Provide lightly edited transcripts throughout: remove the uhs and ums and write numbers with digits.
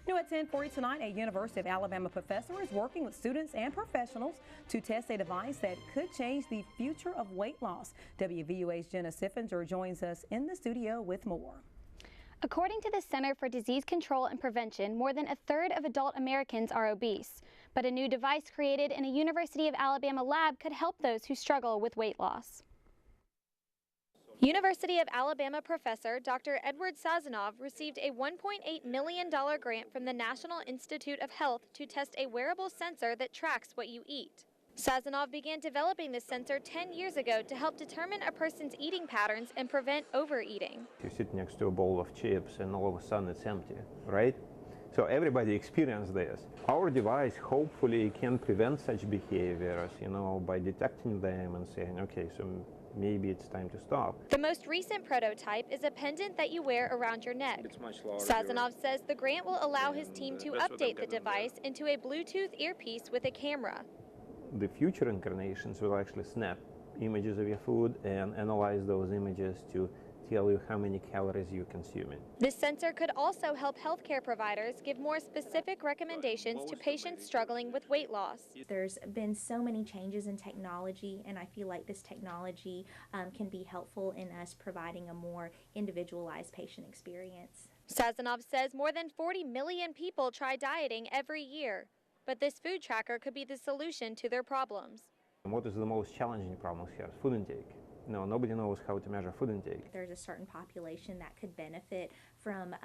New at 10:40 tonight, a University of Alabama professor is working with students and professionals to test a device that could change the future of weight loss. WVUA's Jenna Siffinger joins us in the studio with more. According to the Center for Disease Control and Prevention, more than a third of adult Americans are obese. But a new device created in a University of Alabama lab could help those who struggle with weight loss. University of Alabama professor Dr. Edward Sazonov received a $1.8 million grant from the National Institute of Health to test a wearable sensor that tracks what you eat. Sazonov began developing this sensor 10 years ago to help determine a person's eating patterns and prevent overeating. You sit next to a bowl of chips and all of a sudden it's empty, right? So everybody experienced this. Our device hopefully can prevent such behaviors, by detecting them and saying, okay, so maybe it's time to stop. The most recent prototype is a pendant that you wear around your neck. It's much larger. Sazonov says the grant will allow his team to update the device into a Bluetooth earpiece with a camera. The future incarnations will actually snap images of your food and analyze those images to tell you how many calories you're consuming. This sensor could also help healthcare providers give more specific recommendations to patients struggling with weight loss. There's been so many changes in technology, and I feel like this technology can be helpful in us providing a more individualized patient experience. Sazonov says more than 40 million people try dieting every year, but this food tracker could be the solution to their problems. And what is the most challenging problem here? Food intake. Nobody knows how to measure food intake. There's a certain population that could benefit from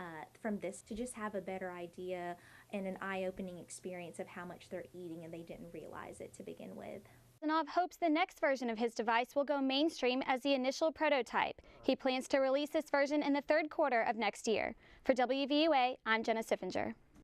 this, to just have a better idea and an eye-opening experience of how much they're eating and they didn't realize it to begin with. Sazonov hopes the next version of his device will go mainstream as the initial prototype. He plans to release this version in the third quarter of next year. For WVUA, I'm Jenna Siffinger.